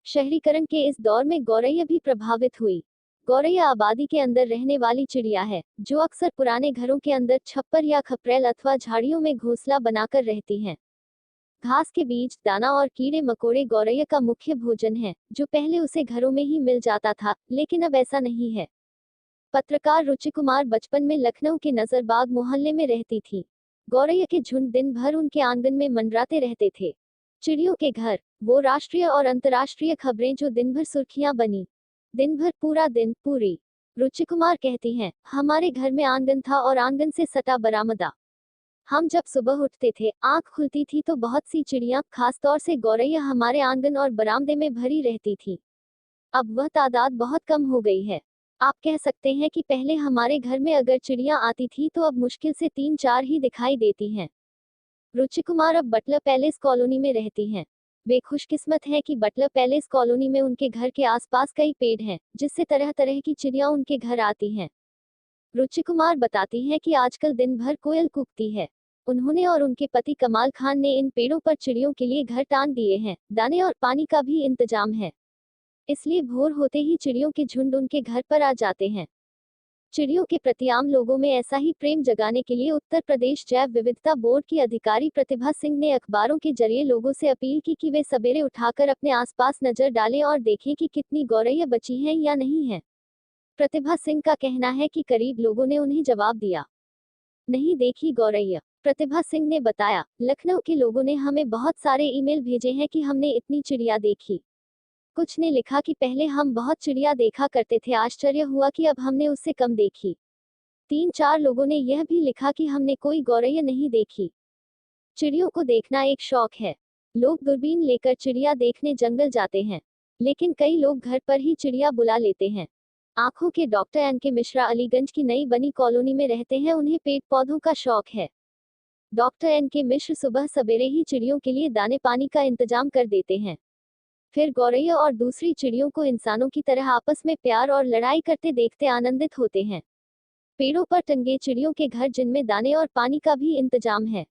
शहरीकरण के इस दौर में गौरैया भी प्रभावित हुई। गौरैया आबादी के अंदर रहने वाली चिड़िया है, जो अक्सर पुराने घरों के अंदर छप्पर या खपरेल अथवा झाड़ियों में घोंसला बनाकर रहती हैं। घास के बीज, दाना और कीड़े मकोड़े गौरैया का मुख्य भोजन है, जो पहले उसे घरों में ही मिल जाता था, लेकिन अब ऐसा नहीं है। पत्रकार रुचि कुमार बचपन में लखनऊ के नजरबाग मोहल्ले में रहती थी। गौरैया के झुंड दिन भर उनके आंगन में मंडराते रहते थे। चिड़ियों के घर, वो राष्ट्रीय और अंतर्राष्ट्रीय खबरें जो दिन भर सुर्खियां बनी। दिन भर, पूरा दिन, पूरी। रुचि कुमार कहती हैं, हमारे घर में आंगन था और आंगन से सटा बरामदा। हम जब सुबह उठते थे, आंख खुलती थी तो बहुत सी चिड़ियां, खासतौर से गौरैया हमारे आंगन और बरामदे में भरी रहती थी। अब वह तादाद बहुत कम हो गई है। आप कह सकते हैं कि पहले हमारे घर में अगर चिड़ियां आती थी तो अब मुश्किल से 3-4 ही दिखाई देती हैं। रुचि कुमार अब बटलर पैलेस कॉलोनी में रहती हैं। वे खुशकिस्मत हैं कि बटलर पैलेस कॉलोनी में उनके घर के आसपास कई पेड़ हैं, जिससे तरह तरह की चिड़ियां उनके घर आती हैं। रुचि कुमार बताती हैं कि आजकल दिन भर कोयल कूकती है। उन्होंने और उनके पति कमाल खान ने इन पेड़ों पर चिड़ियों के लिए घर टांग दिए हैं। दाने और पानी का भी इंतजाम है, इसलिए भोर होते ही चिड़ियों के झुंड उनके घर पर आ जाते हैं। चिड़ियों के प्रति आम लोगों में ऐसा ही प्रेम जगाने के लिए उत्तर प्रदेश जैव विविधता बोर्ड की अधिकारी प्रतिभा सिंह ने अखबारों के जरिए लोगों से अपील की कि वे सवेरे उठाकर अपने आसपास नजर डालें और देखें कि कितनी गौरैया बची हैं या नहीं है। प्रतिभा सिंह का कहना है कि करीब लोगों ने उन्हें जवाब दिया, नहीं देखी गौरैया। प्रतिभा सिंह ने बताया, लखनऊ के लोगों ने हमें बहुत सारे ईमेल भेजे हैं कि हमने इतनी चिड़िया देखी। कुछ ने लिखा कि पहले हम बहुत चिड़िया देखा करते थे, आश्चर्य हुआ कि अब हमने उससे कम देखी। 3-4 लोगों ने यह भी लिखा कि हमने कोई गौरैया नहीं देखी। चिड़ियों को देखना एक शौक है। लोग दूरबीन लेकर चिड़िया देखने जंगल जाते हैं, लेकिन कई लोग घर पर ही चिड़िया बुला लेते हैं। आंखों के डॉक्टर एन.के. मिश्रा अलीगंज की नई बनी कॉलोनी में रहते हैं। उन्हें पेड़ पौधों का शौक है। Doctor NK. मिश्र सुबह सवेरे ही चिड़ियों के लिए दाने पानी का इंतजाम कर देते हैं। फिर गौरैया और दूसरी चिड़ियों को इंसानों की तरह आपस में प्यार और लड़ाई करते देखते आनंदित होते हैं। पेड़ों पर टंगे चिड़ियों के घर, जिनमें दाने और पानी का भी इंतजाम है।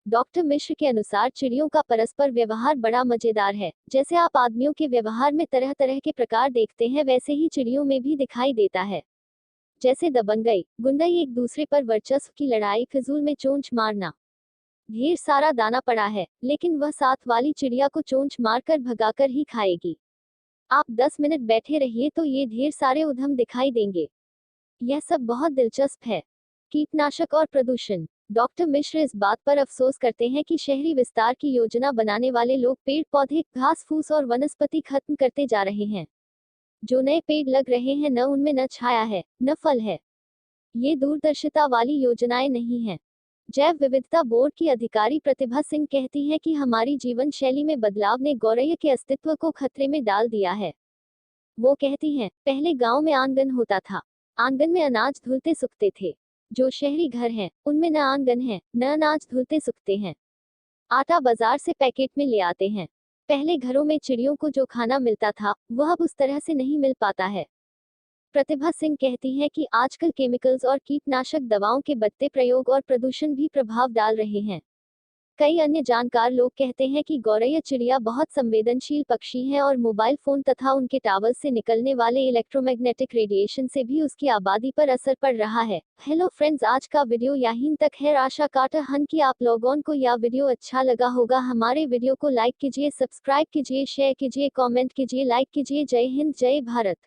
डॉक्टर मिश्र के अनुसार चिड़ियों का परस्पर व्यवहार बड़ा मजेदार है। जैसे आप आदमियों के व्यवहार में तरह तरह के प्रकार देखते हैं, वैसे ही चिड़ियों में भी दिखाई देता है। जैसे दबंगई, गुंडाई, एक दूसरे पर वर्चस्व की लड़ाई, फिजूल में चोंच मारना। ढेर सारा दाना पड़ा है, लेकिन वह साथ वाली चिड़िया को चोंच मारकर भगाकर ही खाएगी। आप 10 मिनट बैठे रहिए तो ये ढेर सारे उद्यम दिखाई देंगे। यह सब बहुत दिलचस्प है। कीटनाशक और प्रदूषण। डॉक्टर मिश्र इस बात पर अफसोस करते हैं कि शहरी विस्तार की योजना बनाने वाले लोग पेड़ पौधे, घास फूस और वनस्पति खत्म करते जा रहे हैं। जो नए पेड़ लग रहे हैं, न उनमें न छाया है, न फल है। ये दूरदर्शिता वाली योजनाएं नहीं हैं। जैव विविधता बोर्ड की अधिकारी प्रतिभा सिंह कहती हैं कि हमारी जीवन शैली में बदलाव ने गौरैया के अस्तित्व को खतरे में डाल दिया है। वो कहती हैं, पहले गांव में आंगन होता था। आंगन में अनाज धुलते सूखते थे। जो शहरी घर हैं, उनमें न आंगन है, न अनाज धुलते सूखते हैं। आटा बाजार से पैकेट में ले आते हैं। पहले घरों में चिड़ियों को जो खाना मिलता था, वह अब उस तरह से नहीं मिल पाता है। प्रतिभा सिंह कहती हैं कि आजकल केमिकल्स और कीटनाशक दवाओं के बढ़ते प्रयोग और प्रदूषण भी प्रभाव डाल रहे हैं। कई अन्य जानकार लोग कहते हैं कि गौरैया चिड़िया बहुत संवेदनशील पक्षी है और मोबाइल फोन तथा उनके टावर से निकलने वाले इलेक्ट्रोमैग्नेटिक रेडिएशन से भी उसकी आबादी पर असर पड़ रहा है। हेलो फ्रेंड्स, आज का वीडियो यहीं तक है। आशा करता हूं कि आप लोगों को यह वीडियो अच्छा लगा होगा। हमारे वीडियो को लाइक कीजिए, सब्सक्राइब कीजिए, शेयर कीजिए, कमेंट कीजिए, लाइक कीजिए। जय हिंद, जय भारत।